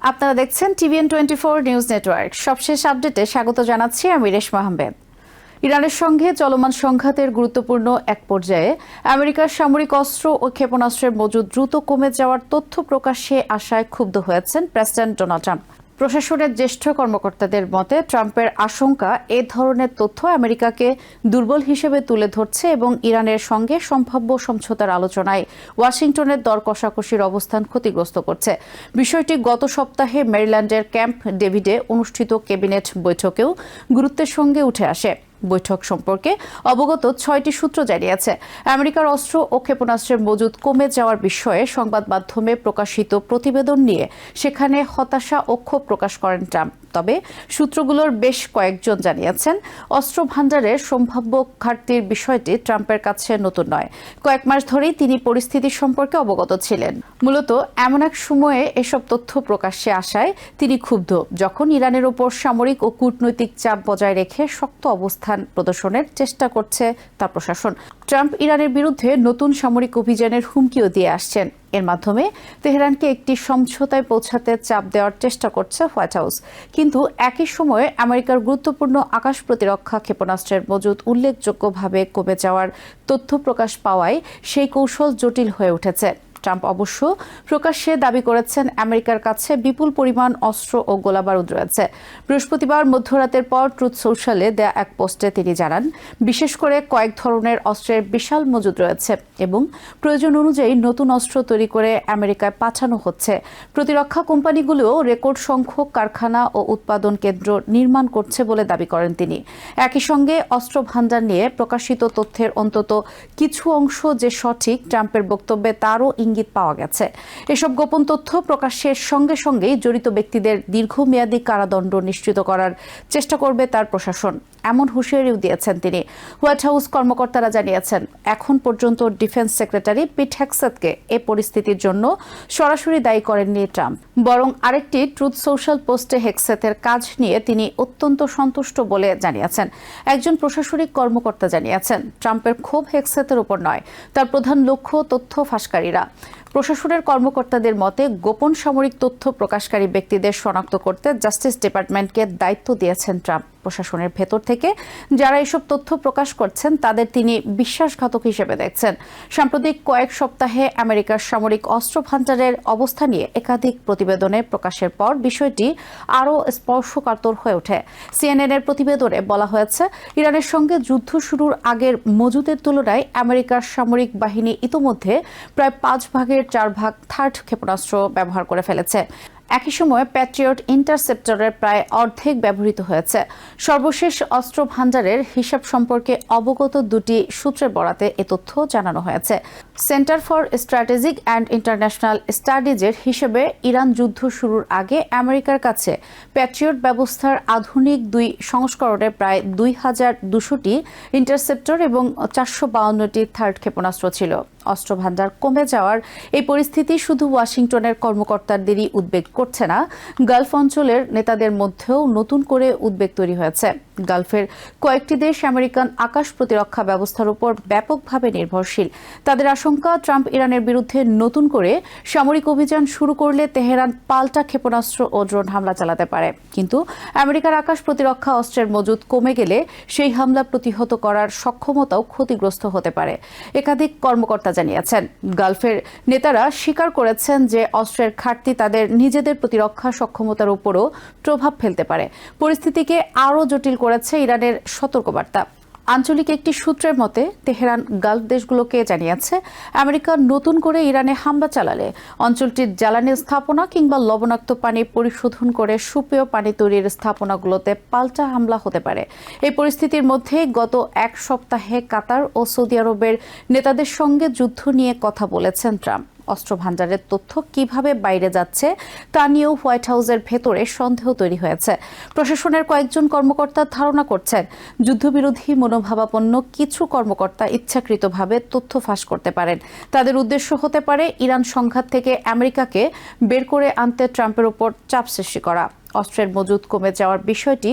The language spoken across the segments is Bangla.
আপনারা দেখছেন TVN24 নিউজ নেটওয়ার্ক। সবশেষ আপডেটে স্বাগত জানাচ্ছি আমি রেশমা আহমেদ। ইরানের সঙ্গে চলমান সংঘাতের গুরুত্বপূর্ণ এক পর্যায়ে আমেরিকার সামরিক অস্ত্র ও ক্ষেপণাস্ত্রের মজুদ দ্রুত কমে যাওয়ার তথ্য প্রকাশ্যে আসায় ক্ষুব্ধ হয়েছেন প্রেসিডেন্ট ডোনাল্ড ট্রাম্প। প্রশাসনের জ্যেষ্ঠ কর্মকর্তাদের মতে ট্রাম্পের আশঙ্কা এ ধরনের তথ্য আমেরিকাকে দুর্বল হিসেবে তুলে ধরছে এবং ইরানের সঙ্গে সম্ভাব্য সমঝোতার আলোচনায় ওয়াশিংটনের দর কষাকষির অবস্থান ক্ষতিগ্রস্ত করছে। বিষয়টি গত সপ্তাহে মেরিল্যান্ডের ক্যাম্প ডেভিডে অনুষ্ঠিত ক্যাবিনেট বৈঠকেও গুরুত্বের সঙ্গে উঠে আসে। বৈঠক সম্পর্কে অবগত 6টি সূত্র জানিয়েছে আমেরিকার অস্ত্র ও ক্ষেপণাস্ত্রের মজুদ কমে যাওয়ার বিষয়ে সংবাদ মাধ্যমে প্রকাশিত প্রতিবেদন নিয়ে সেখানে হতাশা ও ক্ষোভ প্রকাশ করেন ট্রাম্প। তবে সূত্রগুলোর বেশ কয়েকজন জানিয়েছেন অস্ত্র ভাণ্ডারের সম্ভাব্য ঘাটতির বিষয়টি ট্রাম্পের কাছে নতুন নয়। কয়েক মাস ধরেই তিনি পরিস্থিতি সম্পর্কে অবগত ছিলেন। মূলত এমন এক সময়ে এসব তথ্য প্রকাশ্যে আসায় তিনি ক্ষুব্ধ, যখন ইরানের উপর সামরিক ও কূটনৈতিক চাপ বজায় রেখে শক্ত অবস্থান প্রদর্শনের চেষ্টা করছে তার প্রশাসন। ট্রাম্প ইরানের বিরুদ্ধে নতুন সামরিক অভিযানের হুমকিও দিয়ে আসছেন। এর মাধ্যমে তেহরানকে একটি সমঝোতায় পৌঁছাতে চাপ দেওয়ার চেষ্টা করছে হোয়াইট হাউস। কিন্তু একই সময়ে আমেরিকার গুরুত্বপূর্ণ আকাশ প্রতিরক্ষা ক্ষেপণাস্ত্রের মজুদ উল্লেখযোগ্যভাবে কমে যাওয়ার তথ্য প্রকাশ পাওয়ায় সেই কৌশল জটিল হয়ে উঠেছে। ট্রাম্প অবশ্য প্রকাশ্যে দাবি করেছেন আমেরিকার কাছে বিপুল পরিমাণ অস্ত্র ও গোলাবারুদ রয়েছে। বৃহস্পতিবার মধ্যরাতের পর ট্রুথ সোশ্যালে দেয়া এক পোস্টে তিনি জানান, বিশেষ করে কয়েক ধরনের অস্ত্রের বিশাল মজুদ রয়েছে এবং প্রয়োজন অনুযায়ী নতুন অস্ত্র তৈরি করে আমেরিকায় পাঠানো হচ্ছে। প্রতিরক্ষা কোম্পানিগুলোও রেকর্ড সংখ্যক কারখানা ও উৎপাদন কেন্দ্র নির্মাণ করছে বলে দাবি করেন তিনি। একই সঙ্গে অস্ত্র ভাণ্ডার নিয়ে প্রকাশিত তথ্যের অন্তত কিছু অংশ যে সঠিক, ট্রাম্পের বক্তব্যে তারও ইঙ্গিত পাওয়া গেছে। এসব গোপন তথ্য প্রকাশের সঙ্গে সঙ্গেই জড়িত ব্যক্তিদের দীর্ঘমেয়াদী কারাদণ্ড নিশ্চিত করার চেষ্টা করবে তার প্রশাসন, এমন হুঁশিয়ারিও দিয়েছেন তিনি। হোয়াইট হাউস কর্মকর্তারা জানিয়েছেন এখন পর্যন্ত ডিফেন্স সেক্রেটারি পিট হেগসেথকে এ পরিস্থিতির জন্য সরাসরি দায়ী করেননি ট্রাম্প, বরং আরেকটি ট্রুথ সোশ্যাল পোস্টে হেগসেথের কাজ নিয়ে তিনি অত্যন্ত সন্তুষ্ট বলে জানিয়েছেন। একজন প্রশাসনিক কর্মকর্তা জানিয়েছেন ট্রাম্পের ক্ষোভ হেগসেথের উপর নয়, তার প্রধান লক্ষ্য তথ্য ফাঁসকারীরা। প্রশাসনের কর্মকর্তাদের মতে গোপন সামরিক তথ্য প্রকাশকারী ব্যক্তিদের শনাক্ত করতে জাস্টিস ডিপার্টমেন্টকে দায়িত্ব দিয়েছেন ট্রাম্প। প্রশাসনের ভেতর থেকে যারা এসব তথ্য প্রকাশ করছেন তাদের তিনি বিশ্বাসঘাতক হিসেবে দেখছেন। সাম্প্রতিক কয়েক সপ্তাহে আমেরিকার সামরিক অস্ত্র ভাণ্ডারের অবস্থা নিয়ে একাধিক প্রতিবেদনের প্রকাশের পর বিষয়টি আরও স্পর্শকাতর হয়ে ওঠে। CNN এর প্রতিবেদনে বলা হয়েছে ইরানের সঙ্গে যুদ্ধ শুরুর আগের মজুদের তুলনায় আমেরিকার সামরিক বাহিনী ইতোমধ্যে প্রায় 5 ভাগের 4 ভাগ থার্ড ক্ষেপণাস্ত্র ব্যবহার করে ফেলেছে। একই সময়ে প্যাট্রিয়ট ইন্টারসেপ্টরের প্রায় অর্ধেক ব্যবহৃত হয়েছে। সর্বশেষ অস্ত্র ভাণ্ডারের হিসাব সম্পর্কে অবগত দুটি সূত্রের বরাতে এ তথ্য জানানো হয়েছে। Centre for strategic and international স্টাডিজের হিসেবে ইরান যুদ্ধ শুরুর আগে আমেরিকার কাছে প্যাট্রিয়ট ব্যবস্থার আধুনিক 2 সংস্করণের প্রায় 2200টি ইন্টারসেপ্টর এবং 452টি থার্ড ক্ষেপণাস্ত্র ছিল। অস্ত্র ভাণ্ডার কমে যাওয়ার এই পরিস্থিতি শুধু ওয়াশিংটনের কর্মকর্তাদেরই উদ্বেগ করছে না, গালফ অঞ্চলের নেতাদের মধ্যেও নতুন করে উদ্বেগ তৈরি হয়েছে। গালফের কয়েকটি দেশ আমেরিকান আকাশ প্রতিরক্ষা ব্যবস্থার উপর ব্যাপকভাবে নির্ভরশীল। তাদের আশঙ্কা ট্রাম্প ইরানের বিরুদ্ধে নতুন করে সামরিক অভিযান শুরু করলে তেহরান পাল্টা ক্ষেপণাস্ত্র ও ড্রোন হামলা চালাতে পারে। কিন্তু আমেরিকার আকাশ প্রতিরক্ষা অস্ত্রের মজুদ কমে গেলে সেই হামলা প্রতিহত করার সক্ষমতাও ক্ষতিগ্রস্ত হতে পারে। একাধিক কর্মকর্তা জানিয়েছেন গালফের নেতারা স্বীকার করেছেন যে অস্ত্রের ঘাটতি তাদের নিজেদের প্রতিরক্ষা সক্ষমতার উপরও প্রভাব ফেলতে পারে। পরিস্থিতিকে আরও জটিল করেছে ইরানের সতর্কবার্তা। আঞ্চলিক একটি সূত্রের মতে তেহরান গালফ দেশগুলোকে জানিয়েছে আমেরিকা নতুন করে ইরানে হামলা চালালে অঞ্চলটির জ্বালানি স্থাপনা কিংবা লবণাক্ত পানি পরিশোধন করে সুপেয় পানি তৈরির স্থাপনাগুলোতে পাল্টা হামলা হতে পারে। এই পরিস্থিতির মধ্যে গত এক সপ্তাহে কাতার ও সৌদি আরবের নেতাদের সঙ্গে যুদ্ধ নিয়ে কথা বলেছেন ট্রাম্প। অস্ত্র ভাণ্ডারের তথ্য কিভাবে বাইরে যাচ্ছে তা নিয়েও হোয়াইট হাউসের ভেতরে সন্দেহ তৈরি হয়েছে। প্রশাসনের কয়েকজন কর্মকর্তা ধারণা করছেন যুদ্ধবিরোধী মনোভাবাপন্ন কিছু কর্মকর্তা ইচ্ছাকৃতভাবে তথ্য ফাঁস করতে পারেন। তাদের উদ্দেশ্য হতে পারে ইরান সংঘাত থেকে আমেরিকাকে বের করে আনতে ট্রাম্পের উপর চাপ সৃষ্টি করা। অস্ত্রের মজুদ কমে যাওয়ার বিষয়টি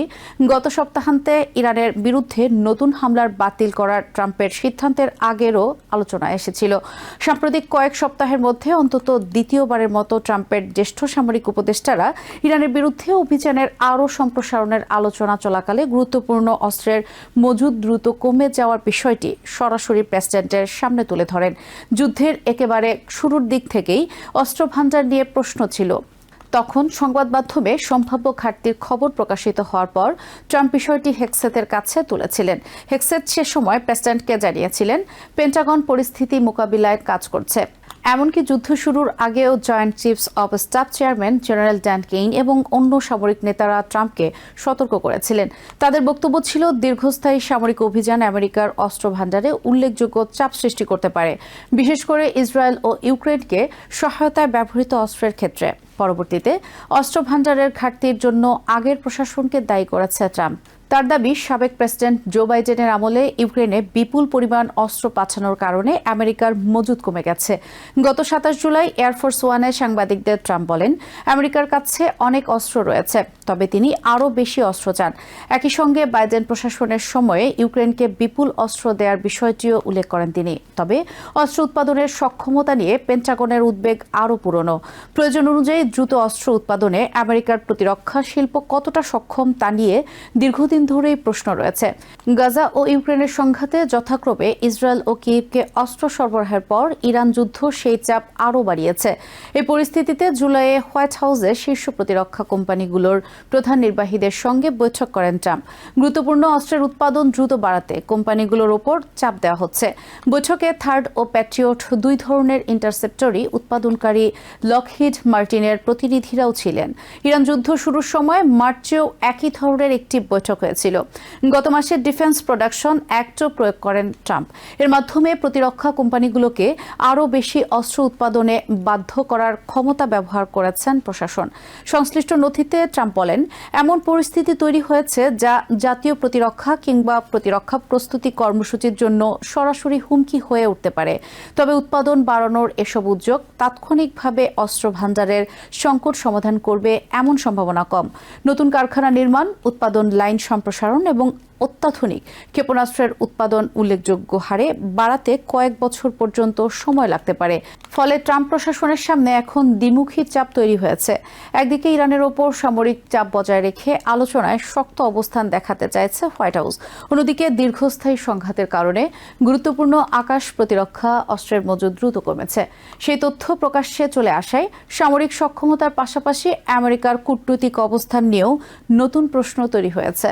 গত সপ্তাহান্তে ইরানের বিরুদ্ধে নতুন হামলার বাতিল করার ট্রাম্পের সিদ্ধান্তের আগেরও আলোচনা এসেছিল। সাম্প্রতিক কয়েক সপ্তাহের মধ্যে অন্তত দ্বিতীয়বারের মতো ট্রাম্পের জ্যেষ্ঠ সামরিক উপদেষ্টারা ইরানের বিরুদ্ধে অভিযানের আরও সম্প্রসারণের আলোচনা চলাকালে গুরুত্বপূর্ণ অস্ত্রের মজুদ দ্রুত কমে যাওয়ার বিষয়টি সরাসরি প্রেসিডেন্টের সামনে তুলে ধরেন। যুদ্ধের একেবারে শুরুর দিক থেকেই অস্ত্র ভান্ডার নিয়ে প্রশ্ন ছিল। তখন সংবাদ মাধ্যমে সম্ভাব্য ঘাটতির খবর প্রকাশিত হওয়ার পর ট্রাম্প বিষয়টি হেক্সেতের কাছে তুলেছিলেন। হেক্সেত সে সময় প্রেসিডেন্টকে জানিয়েছিলেন পেন্টাগন পরিস্থিতি মোকাবিলায় কাজ করছে। এমনকি যুদ্ধ শুরুর আগেও joint chiefs of staff chairman general Dan Kane এবং অন্য সামরিক নেতারা ট্রাম্পকে সতর্ক করেছিলেন। তাদের বক্তব্য ছিল দীর্ঘস্থায়ী সামরিক অভিযান আমেরিকার অস্ত্র ভান্ডারে উল্লেখযোগ্য চাপ সৃষ্টি করতে পারে, বিশেষ করে ইসরায়েল ও ইউক্রেনকে সহায়তায় ব্যবহৃত অস্ত্রের ক্ষেত্রে। পরবর্তীতে অস্ত্র ভান্ডারের ঘাটতির জন্য আগের প্রশাসনকে দায়ী করেছে ট্রাম্প। তার দাবি, সাবেক প্রেসিডেন্ট জো বাইডেনের আমলে ইউক্রেনে বিপুল পরিমাণ অস্ত্র পাঠানোর কারণে আমেরিকার মজুদ কমে গেছে। গত 27 জুলাই এয়ারফোর্স ওয়ানে সাংবাদিকদের ট্রাম্প বলেন, আমেরিকার কাছে অনেক অস্ত্র রয়েছে, তবে তিনি আরও বেশি অস্ত্র চান। একই সঙ্গে বাইডেন প্রশাসনের সময়ে ইউক্রেনকে বিপুল অস্ত্র দেওয়ার বিষয়টিও উল্লেখ করেন তিনি। তবে অস্ত্র উৎপাদনের সক্ষমতা নিয়ে পেন্টাগনের উদ্বেগ আরও পুরনো। প্রয়োজন অনুযায়ী দ্রুত অস্ত্র উৎপাদনে আমেরিকার প্রতিরক্ষা শিল্প কতটা সক্ষম তা নিয়ে দীর্ঘদিন ধরেই প্রশ্ন রয়েছে। গাজা ও ইউক্রেনের সংঘাতে যথাক্রমে ইসরায়েল ও কিয়েভকে অস্ত্র সরবরাহের পর ইরান যুদ্ধ সেই চাপ আরও বাড়িয়েছে। এই পরিস্থিতিতে জুলাইয়ে হোয়াইট হাউসে শীর্ষ প্রতিরক্ষা কোম্পানিগুলোর প্রধান নির্বাহীদের সঙ্গে বৈঠক করেন ট্রাম্প। গুরুত্বপূর্ণ অস্ত্রের উৎপাদন দ্রুত বাড়াতে কোম্পানিগুলোর ওপর চাপ দেওয়া হচ্ছে। বৈঠকে থার্ড ও প্যাট্রিয়ট দুই ধরনের ইন্টারসেপ্টরই উৎপাদনকারী লকহিড মার্টিনের প্রতিনিধিরাও ছিলেন। ইরান যুদ্ধ শুরুর সময় মার্চেও একই ধরনের একটি বৈঠক হয়েছিল। গত মাসে ডিফেন্স প্রোডাকশন অ্যাক্টও প্রয়োগ করেন ট্রাম্প। এর মাধ্যমে প্রতিরক্ষা কোম্পানিগুলোকে আরও বেশি অস্ত্র উৎপাদনে বাধ্য করার ক্ষমতা ব্যবহার করেছেন প্রশাসন। সংশ্লিষ্ট নথিতে ট্রাম্প বলেন, এমন পরিস্থিতি তৈরি হয়েছে যা জাতীয় প্রতিরক্ষা কিংবা প্রতিরক্ষা প্রস্তুতি কর্মসূচির জন্য সরাসরি হুমকি হয়ে উঠতে পারে। তবে উৎপাদন বাড়ানোর এসব উদ্যোগ তাৎক্ষণিকভাবে অস্ত্র ভান্ডারের সংকট সমাধান করবে এমন সম্ভাবনা কম। নতুন কারখানা নির্মাণ, উৎপাদন লাইন সম্প্রসারণ এবং অত্যাধুনিক ক্ষেপণাস্ত্রের উৎপাদন উল্লেখযোগ্য হারে বাড়াতে কয়েক বছর পর্যন্ত সময় লাগতে পারে। ফলে ট্রাম্প প্রশাসনের সামনে এখন দ্বিমুখী চাপ তৈরি হয়েছে। একদিকে ইরানের ওপর সামরিক চাপ বজায় রেখে আলোচনায় শক্ত অবস্থান দেখাতে চাইছে হোয়াইট হাউস। অন্যদিকে দীর্ঘস্থায়ী সংঘাতের কারণে গুরুত্বপূর্ণ আকাশ প্রতিরক্ষা অস্ত্রের মজুদ দ্রুত কমেছে। সেই তথ্য প্রকাশ্যে চলে আসায় সামরিক সক্ষমতার পাশাপাশি আমেরিকার কূটনৈতিক অবস্থান নিয়েও নতুন প্রশ্ন তৈরি হয়েছে।